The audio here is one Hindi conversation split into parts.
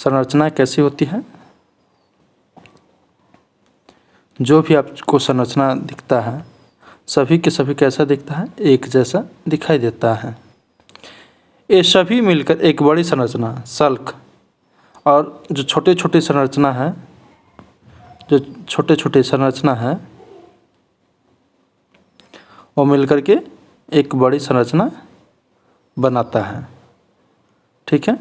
संरचना कैसी होती है? जो भी आपको संरचना दिखता है सभी के सभी कैसा दिखता है? एक जैसा दिखाई देता है। ये सभी मिलकर एक बड़ी संरचना सल्क, और जो छोटे छोटे संरचना है, जो छोटे छोटे संरचना है वो मिलकर के एक बड़ी संरचना बनाता है। ठीक है।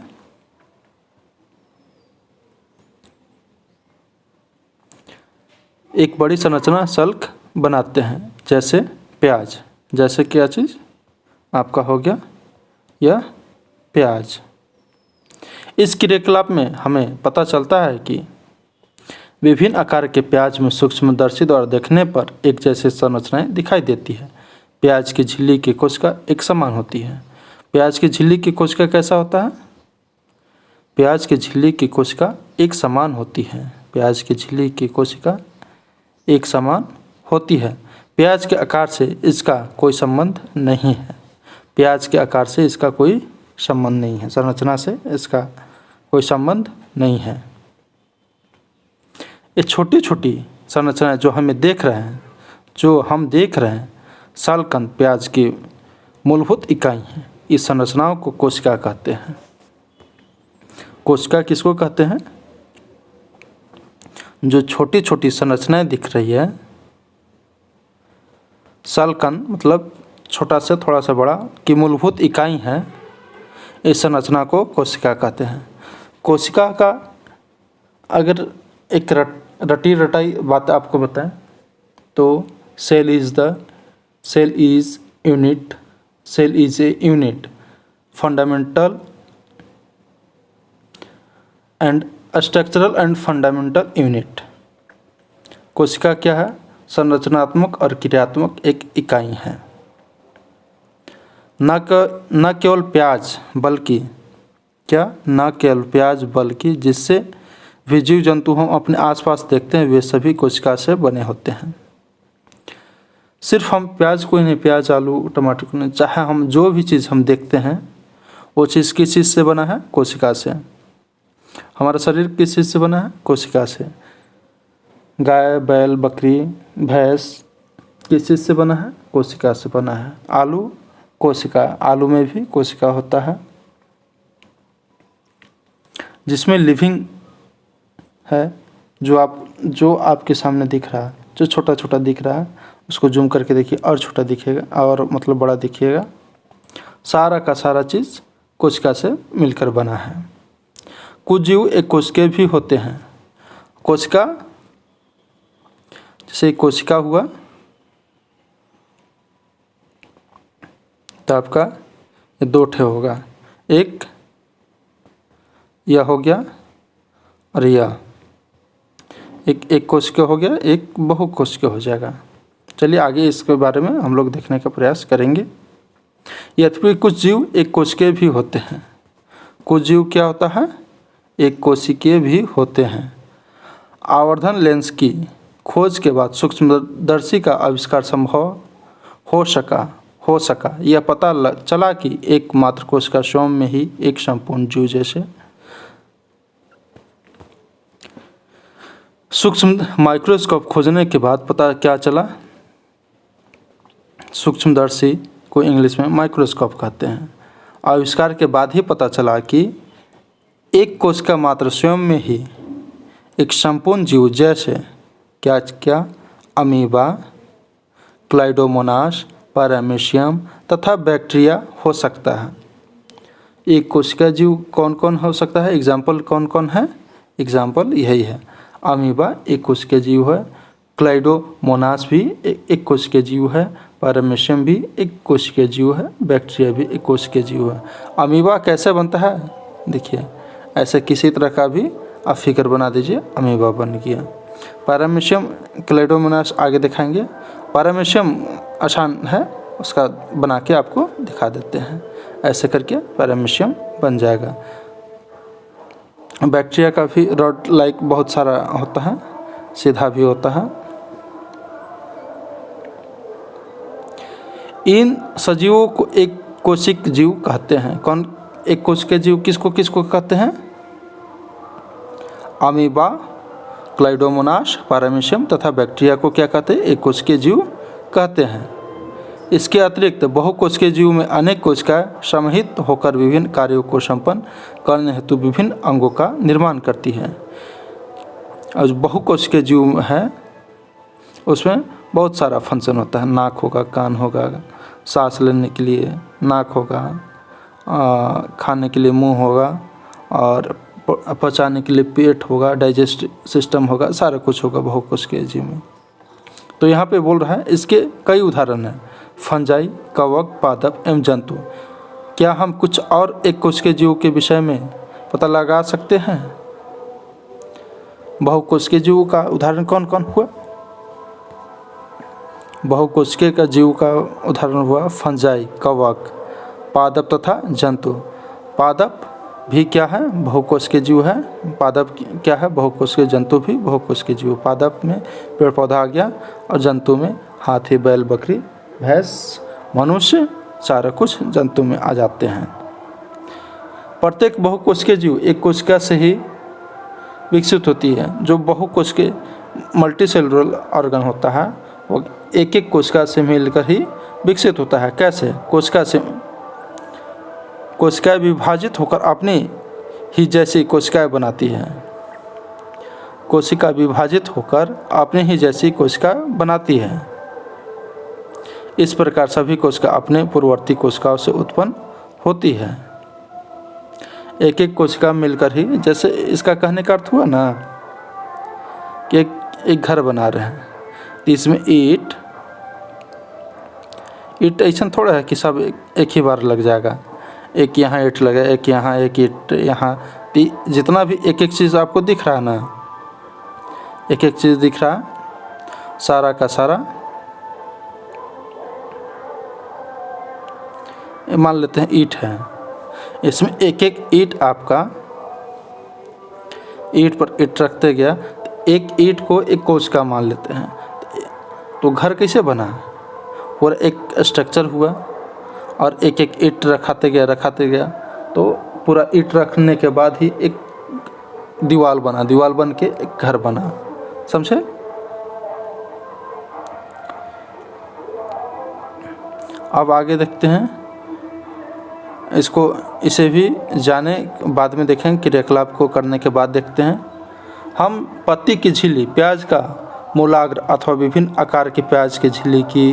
एक बड़ी संरचना सल्क बनाते हैं, जैसे प्याज। जैसे क्या चीज़ आपका हो गया यह प्याज। इस क्रियाकलाप में हमें पता चलता है कि विभिन्न आकार के प्याज में सूक्ष्मदर्शी द्वारा देखने पर एक जैसी संरचनाएं दिखाई देती है। प्याज की झिल्ली की कोशिका एक समान होती है। प्याज की झिल्ली की कोशिका कैसा होता है? प्याज की झिल्ली की कोशिका एक समान होती है। प्याज की झिल्ली की कोशिका एक समान होती है। प्याज के आकार से इसका कोई संबंध नहीं है। प्याज के आकार से इसका कोई संबंध नहीं है। संरचना से इसका कोई संबंध नहीं है। ये छोटी छोटी संरचनाएं जो हम देख रहे हैं सालकंद प्याज की मूलभूत इकाई हैं। इस संरचनाओं को कोशिका कहते हैं। कोशिका किसको कहते हैं? जो छोटी छोटी संरचनाएं दिख रही है, सालकंद मतलब छोटा से थोड़ा सा बड़ा की मूलभूत इकाई है, इस संरचना को कोशिका कहते हैं। कोशिका का अगर एक रटी रटाई बात आपको बताएं तो cell is a unit fundamental and structural and fundamental unit. कोशिका क्या है? संरचनात्मक और क्रियात्मक एक इकाई है। न केवल प्याज बल्कि जिससे भी जीव जंतु हम अपने आसपास देखते हैं वे सभी कोशिका से बने होते हैं। सिर्फ हम प्याज को ही नहीं, प्याज आलू टमाटर को नहीं, चाहे हम जो भी चीज़ हम देखते हैं वो चीज़ किस चीज़ से बना है? कोशिका से। हमारा शरीर किस चीज़ से बना है? कोशिका से। गाय बैल बकरी भैंस किस चीज़ से बना है? कोशिका से बना है। आलू कोशिका, आलू में भी कोशिका होता है। जिसमें लिविंग है, जो आपके सामने दिख रहा है, जो छोटा छोटा दिख रहा है उसको जूम करके देखिए और छोटा दिखेगा और मतलब बड़ा दिखिएगा। सारा का सारा चीज़ कोशिका से मिलकर बना है। कुछ जीव एक कोशिका भी होते हैं। कोशिका जैसे कोशिका हुआ तो आपका ये दो ठे होगा, एक यह हो गया और यह एक कोशिका हो गया, एक बहुकोशिका हो जाएगा। चलिए आगे इसके बारे में हम लोग देखने का प्रयास करेंगे। यद्यपि कुछ जीव एक कोशिकीय भी होते हैं। कुछ जीव क्या होता है? एक कोशिकीय भी होते हैं। आवर्धन लेंस की खोज के बाद सूक्ष्मदर्शी का आविष्कार संभव हो सका। यह पता चला कि एकमात्र कोशिका स्वयं में ही एक संपूर्ण जीव जैसे सूक्ष्म माइक्रोस्कोप खोजने के बाद पता क्या चला? सूक्ष्मदर्शी को इंग्लिश में माइक्रोस्कोप कहते हैं। आविष्कार के बाद ही पता चला कि एक कोशिका मात्र स्वयं में ही एक संपूर्ण जीव जैसे क्या अमीबा, क्लाइडोमोनास, पैरामीशियम तथा बैक्टीरिया हो सकता है। एक कोशिका जीव कौन कौन हो सकता है? एग्जाम्पल कौन कौन है? एग्जाम्पल यही है। अमीबा एक कोशिका जीव है, क्लाइडोमोनास भी एक कोशिका जीव है, पैरामीशियम भी एक कोशिका जीव है, बैक्टीरिया भी एक कोशिका जीव है। अमीबा कैसे बनता है? देखिए ऐसे किसी तरह का भी आप फिगर बना दीजिए, अमीबा बन गया। पैरामीशियम, क्लाइडोमोनास आगे दिखाएंगे। पैरामीशियम आसान है, उसका बना के आपको दिखा देते हैं। ऐसे करके पैरामीशियम बन जाएगा। बैक्टीरिया का भी रॉड लाइक बहुत सारा होता है, सीधा भी होता है। इन सजीवों को एक कोशिक जीव कहते हैं। कौन एक कोशिका जीव किसको कहते हैं? अमीबा, क्लाइडोमोनास, पैरामीशियम तथा बैक्टीरिया को क्या कहते हैं? एक कोशिकीय जीव कहते हैं। इसके अतिरिक्त बहुकोशिकीय जीव में अनेक कोशिकाएं समूहित होकर विभिन्न कार्यों को संपन्न करने हेतु विभिन्न अंगों का निर्माण करती हैं। और जो बहुकोशिकीय जीव है उसमें बहुत सारा फंक्शन होता है। नाक होगा, कान होगा, सांस लेने के लिए नाक होगा, खाने के लिए मुंह होगा, और पचाने के लिए पेट होगा, डाइजेस्टिव सिस्टम होगा, सारा कुछ होगा बहुकोशिकीय जीव में। तो यहाँ पे बोल रहा है इसके कई उदाहरण हैं: फंजाई, कवक, पादप एवं जंतु। क्या हम कुछ और एक कोशिकीय जीव के विषय में पता लगा सकते हैं? बहुकोशिकीय जीव का उदाहरण कौन कौन हुआ? बहुकोशिकीय का जीव का उदाहरण हुआ फंजाई, कवक, पादप तथा जंतु। पादप भी क्या है? बहुकोशिकीय जीव है। पादप क्या है? बहुकोशिकीय। जंतु भी बहुकोशिकीय जीव। पादप में पेड़ पौधा आ गया और जंतु में हाथी, बैल, बकरी, भैंस, मनुष्य, सारा कुछ जंतु में आ जाते हैं। प्रत्येक बहुकोशिकीय जीव एक कोशिका से ही विकसित होती है। जो बहुकोशिकीय मल्टीसेलुलर ऑर्गन होता है वो एक एक कोशिका से मिलकर ही विकसित होता है। कैसे? कोशिकाएं विभाजित होकर अपनी ही जैसी कोशिकाएं बनाती हैं। कोशिका विभाजित होकर अपने ही जैसी कोशिका बनाती है। इस प्रकार सभी कोशिका अपने पूर्ववर्ती कोशिकाओं से उत्पन्न होती है। एक एक कोशिका मिलकर ही, जैसे इसका कहने का अर्थ हुआ ना कि एक घर बना रहे हैं, तो इसमें ईंट ऐसा थोड़ा है कि सब एक ही बार लग जाएगा। एक यहाँ ईंट लगे, एक यहाँ, एक ईंट यहाँ, जितना भी एक एक चीज़ आपको दिख रहा है ना, एक एक चीज़ दिख रहा है, सारा का सारा मान लेते हैं ईंट है। इसमें एक एक ईंट आपका, ईंट पर ईंट रखते गया, तो एक ईंट को एक कोशिका मान लेते हैं। तो घर कैसे बना? और एक स्ट्रक्चर हुआ और एक एक ईंट रखाते गया, तो पूरा ईंट रखने के बाद ही एक दीवार बना, दीवार बन के एक घर बना। समझे? अब आगे देखते हैं इसे भी जाने बाद में देखेंगे। क्रियाकलाप को करने के बाद देखते हैं हम पत्ती की झिल्ली, प्याज का मूलाग्र अथवा विभिन्न आकार की प्याज की झिल्ली की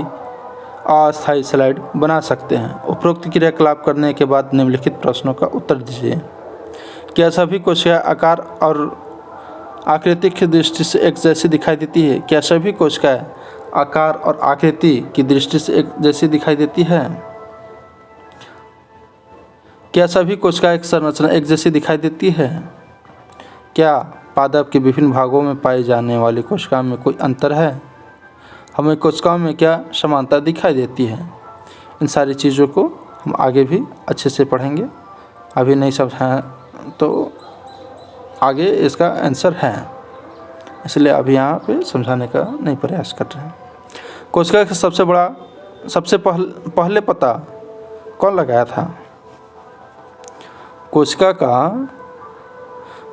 अस्थायी स्लाइड बना सकते हैं। उपरोक्त क्रियाकलाप करने के बाद निम्नलिखित प्रश्नों का उत्तर दीजिए। क्या सभी कोशिकाएं आकार और आकृति की दृष्टि से एक जैसी दिखाई देती है? क्या सभी कोशिकाएं आकार और आकृति की दृष्टि से एक जैसी दिखाई देती है? क्या सभी कोशिकाएं की संरचना एक जैसी दिखाई देती है? क्या पादप के विभिन्न भागों में पाई जाने वाली कोशिकाओं में कोई अंतर है? हमें कोशिकाओं में क्या समानता दिखाई देती है? इन सारी चीज़ों को हम आगे भी अच्छे से पढ़ेंगे। अभी नहीं समझा तो आगे इसका आंसर है, इसलिए अभी यहाँ पे समझाने का नहीं प्रयास कर रहे हैं। कोशिका का सबसे पहले पता कौन लगाया था? कोशिका का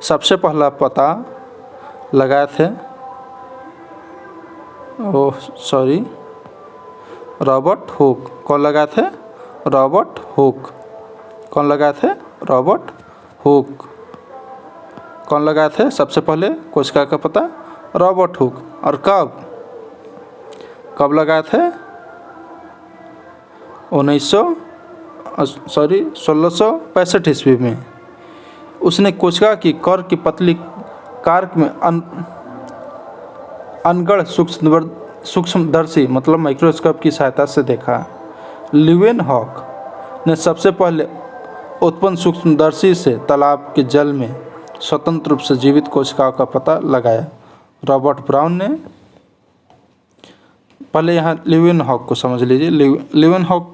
सबसे पहला पता लगाए थे रॉबर्ट हुक। कौन लगाए थे? Robert Hooke. कौन लगाए थे? Robert Hooke. कौन लगाए थे सबसे पहले कोशिका का पता? Robert Hooke. और कब लगाए थे? 1665 ईस्वी में। उसने कोशिका की कॉर की पतली कार्क में अनगढ़ सूक्ष्मदर्शी मतलब माइक्रोस्कोप की सहायता से देखा। लीवेनहॉक ने सबसे पहले उत्पन्न सूक्ष्मदर्शी से तालाब के जल में स्वतंत्र रूप से जीवित कोशिकाओं का पता लगाया। रॉबर्ट ब्राउन ने, पहले यहाँ लीवेनहॉक को समझ लीजिए। लीवेनहॉक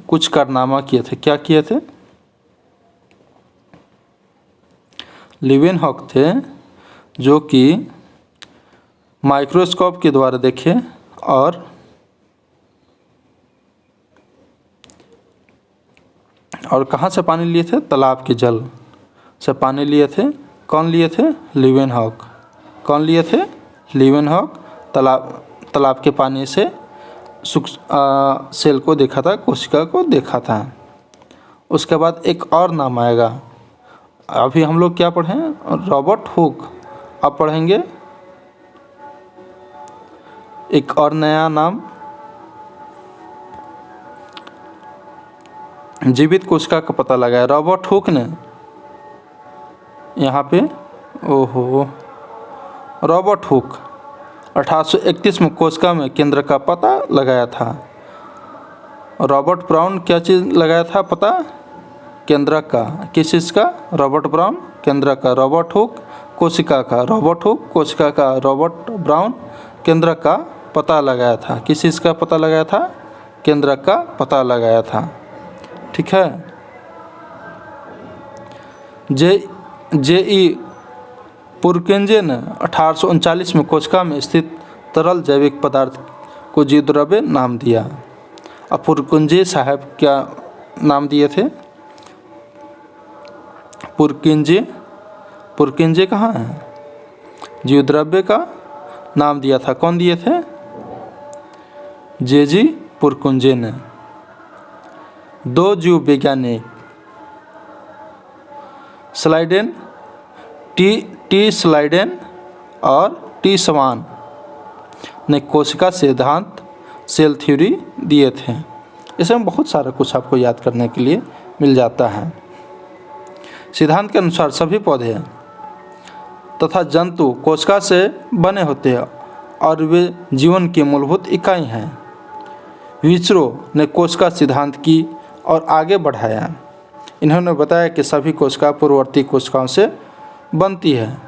कुछ कारनामा किए थे। क्या किए थे? लीवेनहॉक थे जो कि माइक्रोस्कोप के द्वारा देखे और कहाँ से पानी लिए थे? तालाब के जल से पानी लिए थे। कौन लिए थे? लीवेनहॉक। कौन लिए थे? लीवेनहॉक। तालाब के पानी से सेल को देखा था, कोशिका को देखा था। उसके बाद एक और नाम आएगा। अभी हम लोग क्या पढ़े? Robert Hooke. अब पढ़ेंगे एक और नया नाम, जीवित कोशिका का पता लगाया रॉबर्ट हुक ने। यहाँ पे रॉबर्ट हुक 1831 में कोशिका में केंद्र का पता लगाया था। रॉबर्ट ब्राउन क्या चीज़ लगाया था पता? केंद्रक का। किस चीज़ का? रॉबर्ट ब्राउन केंद्रक का। रॉबर्ट हुक कोशिका का। रॉबर्ट हुक कोशिका का। रॉबर्ट ब्राउन केंद्रक का पता लगाया था। किस चीज़ का पता लगाया था? केंद्रक का पता लगाया था। ठीक है। J.E. पुरकिंजे ने 1839 में कोशिका में स्थित तरल जैविक पदार्थ को जीवद्रव्य नाम दिया। अब पुरकिंजे साहब क्या नाम दिए थे? पुरकिंजे कहाँ हैं? जीवद्रव्य का नाम दिया था। कौन दिए थे? J.G. पुरकिंजे ने। दो जीव वैज्ञानिक स्लाइडेन टी स्लाइडेन और टी सवान ने कोशिका सिद्धांत सेल थ्योरी दिए थे। इसमें बहुत सारा कुछ आपको याद करने के लिए मिल जाता है। सिद्धांत के अनुसार सभी पौधे तथा जंतु कोशिका से बने होते हैं और वे जीवन की मूलभूत इकाई हैं। विसरो ने कोशिका सिद्धांत की और आगे बढ़ाया। इन्होंने बताया कि सभी कोशिका पूर्ववर्ती कोशिकाओं से बनती है।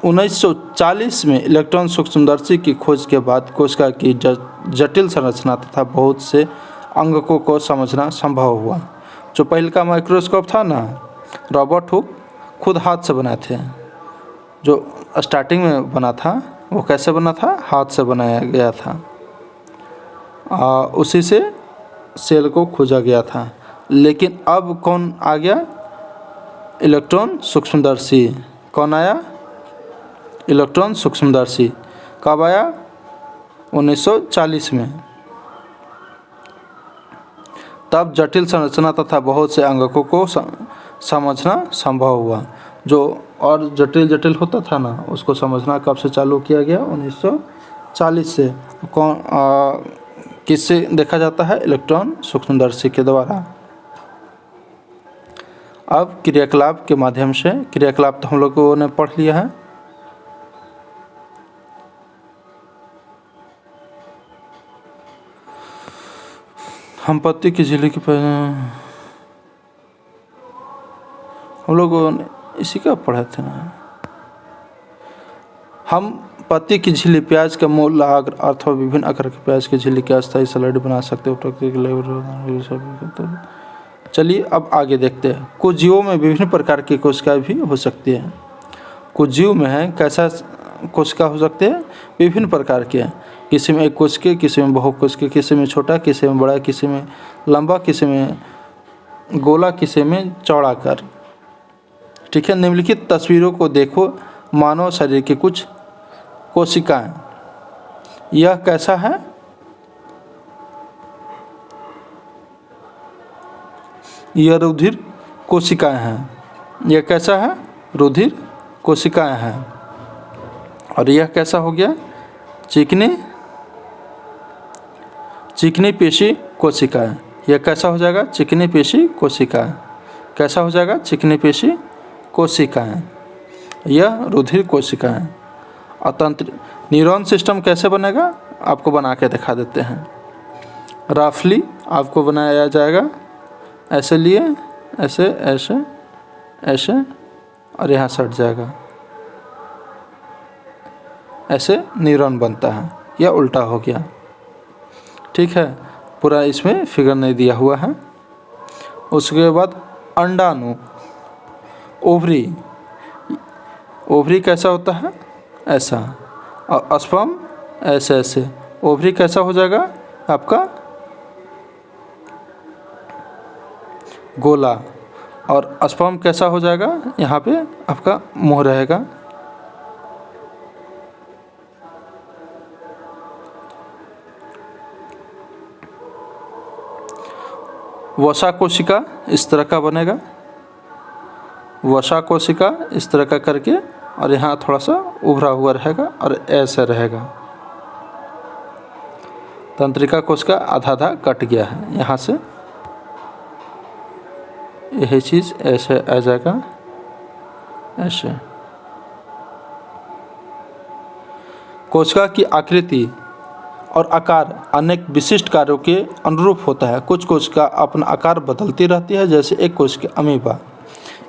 1940 में इलेक्ट्रॉन सूक्ष्मदर्शी की खोज के बाद कोशिका की जटिल संरचना तथा बहुत से अंगकों को समझना संभव हुआ। जो पहले का माइक्रोस्कोप था ना, रॉबर्ट हुक खुद हाथ से बनाए थे। जो स्टार्टिंग में बना था वो कैसे बना था? हाथ से बनाया गया था। उसी से सेल को खोजा गया था। लेकिन अब कौन आ गया? इलेक्ट्रॉन सूक्ष्मदर्शी। कौन आया? इलेक्ट्रॉन सूक्ष्मदर्शी। कब आया? 1940 में। तब जटिल संरचना तथा बहुत से अंगकों को समझना संभव हुआ। जो और जटिल होता था ना, उसको समझना कब से चालू किया गया? 1940 से। कौन किससे देखा जाता है? इलेक्ट्रॉन सूक्ष्मदर्शी के द्वारा। अब क्रियाकलाप के माध्यम से, क्रियाकलाप तो हम लोगों ने पढ़ लिया है। हम पत्ती की झिल्ली की हम लोगों ने इसी का पढ़ा था ना। हम पत्ती की झिल्ली, प्याज का मूल आग्र अथवा विभिन्न आकार के प्याज की झिल्ली के अस्थायी सलाड बना सकते हो। चलिए अब आगे देखते हैं। कुछ जीवों में विभिन्न प्रकार की कोशिकाएं भी हो सकती हैं। कुछ जीव में है कैसा कोशिका हो सकते हैं? विभिन्न प्रकार के। किसी में एक कोशिका, किसी में बहुकोशिकीय, किसी में छोटा, किसी में बड़ा, किसी में लंबा, किसी में गोला, किसी में चौड़ाकर। ठीक है। निम्नलिखित तस्वीरों को देखो। मानव शरीर की कुछ कोशिकाएं। यह कैसा है? यह रुधिर कोशिकाएं हैं। यह कैसा है? रुधिर कोशिकाएं हैं। और यह कैसा हो गया? चिकनी पेशी कोशिकाएं। यह कैसा हो जाएगा? चिकनी पेशी कोशिकाएं। कैसा हो जाएगा? चिकनी पेशी कोशिकाएं। यह रुधिर कोशिकाएं। अतंत्र न्यूरॉन सिस्टम कैसे बनेगा? आपको बना के दिखा देते हैं। रफली आपको बनाया जाएगा। ऐसे लिए, ऐसे ऐसे ऐसे, और यहाँ सट जाएगा। ऐसे न्यूरॉन बनता है। या उल्टा हो गया। ठीक है। पूरा इसमें फिगर नहीं दिया हुआ है। उसके बाद अंडाणु, ओवरी। ओवरी कैसा होता है? ऐसा। और स्पर्म ऐसे ऐसे। ओवरी कैसा हो जाएगा आपका? गोला। और स्पर्म कैसा हो जाएगा, यहाँ पे आपका मुंह रहेगा। वसा कोशिका इस तरह का बनेगा, वसा कोशिका इस तरह का करके, और यहाँ थोड़ा सा उभरा हुआ रहेगा और ऐसे रहेगा। तंत्रिका कोशिका आधा आधा कट गया है यहाँ से, यही चीज़ ऐसे आ जाएगा, ऐसे। कोशिका की आकृति और आकार अनेक विशिष्ट कार्यों के अनुरूप होता है। कुछ कोशिका अपना आकार बदलती रहती है, जैसे एक कोशिका अमीबा।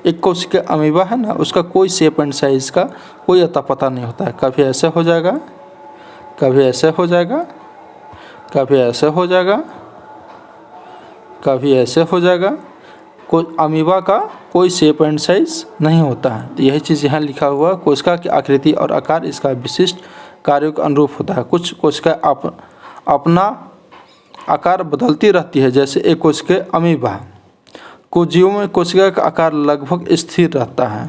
एक कोशिका अमीबा है ना, उसका कोई शेप एंड साइज का कोई अता पता नहीं होता है। कभी ऐसे हो जाएगा, कभी ऐसे हो जाएगा, कभी ऐसे हो जाएगा, कभी ऐसे हो जाएगा। कोई अमीबा का कोई शेप एंड साइज नहीं होता है। तो यही चीज़ यहाँ लिखा हुआ है, कोशिका की आकृति और आकार इसका विशिष्ट कार्यों के अनुरूप होता है। कुछ कोशिका अपना आकार बदलती रहती है, जैसे एक कोशिका अमीबा। कुछ जीवों में कोशिका का आकार लगभग स्थिर रहता है।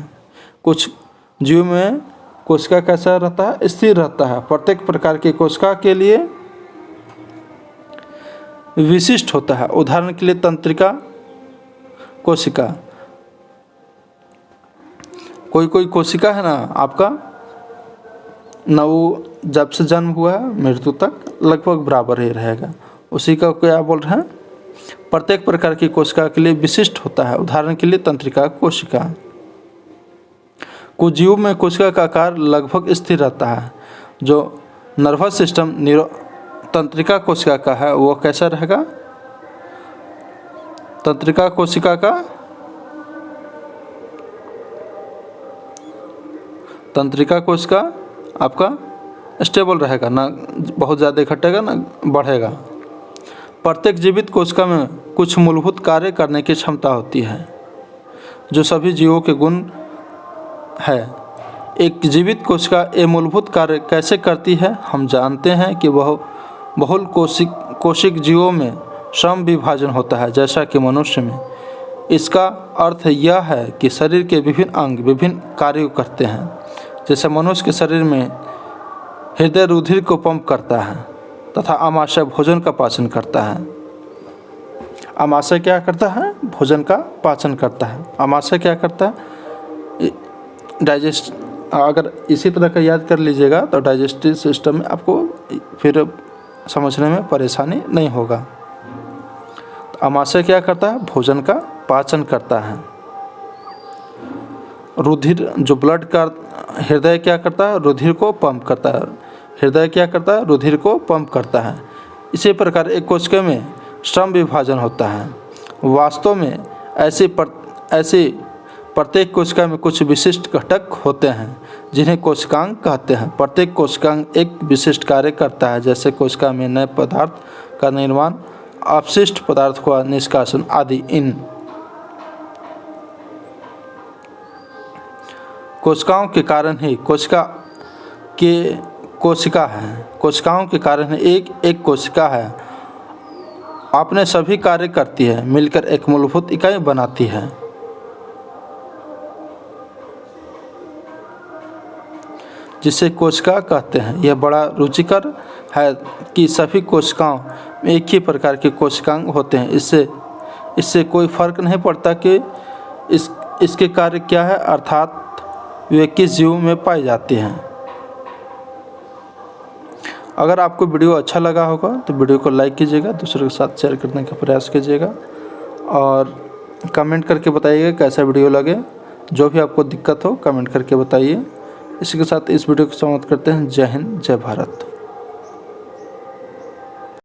कुछ जीवों में कोशिका कैसा रहता है, स्थिर रहता है। प्रत्येक प्रकार की कोशिका के लिए विशिष्ट होता है। उदाहरण के लिए तंत्रिका कोशिका, कोई कोई कोशिका है ना आपका नव जब से जन्म हुआ है मृत्यु तक लगभग बराबर ही रहेगा, उसी का क्या बोल रहे हैं, प्रत्येक प्रकार की कोशिका के लिए विशिष्ट होता है। उदाहरण के लिए तंत्रिका कोशिका। कुछ जीवों में कोशिका का आकार लगभग स्थिर रहता है। जो नर्वस सिस्टम तंत्रिका कोशिका का है वो कैसा रहेगा, तंत्रिका कोशिका का, तंत्रिका कोशिका आपका स्टेबल रहेगा, ना बहुत ज़्यादा घटेगा ना बढ़ेगा। प्रत्येक जीवित कोशिका में कुछ मूलभूत कार्य करने की क्षमता होती है, जो सभी जीवों के गुण है। एक जीवित कोशिका ये मूलभूत कार्य कैसे करती है, हम जानते हैं कि वह बहुल कोशिक जीवों में श्रम विभाजन होता है, जैसा कि मनुष्य में। इसका अर्थ यह है कि शरीर के विभिन्न अंग विभिन्न कार्य करते हैं। जैसे मनुष्य के शरीर में हृदय रुधिर को पंप करता है तथा आमाशय भोजन का पाचन करता है। आमाशय क्या करता है, भोजन का पाचन करता है। आमाशय क्या करता है, डाइजेस्ट। अगर इसी तरह का याद कर लीजिएगा तो डाइजेस्टिव सिस्टम में आपको फिर समझने में परेशानी नहीं होगा। तो आमाशय क्या करता है, भोजन का पाचन करता है। रुधिर जो ब्लड का, हृदय क्या करता है, रुधिर को पंप करता है। हृदय क्या करता है, रुधिर को पंप करता है। इसी प्रकार एक कोशिका में श्रम विभाजन होता है। वास्तव में ऐसे प्रत्येक कोशिका में कुछ विशिष्ट घटक होते हैं जिन्हें कोशिकांग कहते हैं। प्रत्येक कोशिकांग एक विशिष्ट कार्य करता है, जैसे कोशिका में नए पदार्थ का निर्माण, अपशिष्ट पदार्थ का निष्कासन आदि। इन कोशिकाओं के कारण ही कोशिका है। कोशिकाओं के कारण एक कोशिका है, अपने सभी कार्य करती है, मिलकर एक मूलभूत इकाई बनाती है। जिसे कोशिका कहते हैं। यह बड़ा रुचिकर है कि सभी कोशिकाओं में एक ही प्रकार के कोशिकांग होते हैं। इससे कोई फर्क नहीं पड़ता कि इसके कार्य क्या है, अर्थात वे किस जीव में पाई जाती हैं। अगर आपको वीडियो अच्छा लगा होगा तो वीडियो को लाइक कीजिएगा, दूसरों के साथ शेयर करने का प्रयास कीजिएगा और कमेंट करके बताइएगा कैसा वीडियो लगे। जो भी आपको दिक्कत हो कमेंट करके बताइए। इसी के साथ इस वीडियो को समाप्त करते हैं। जय हिंद, जय भारत।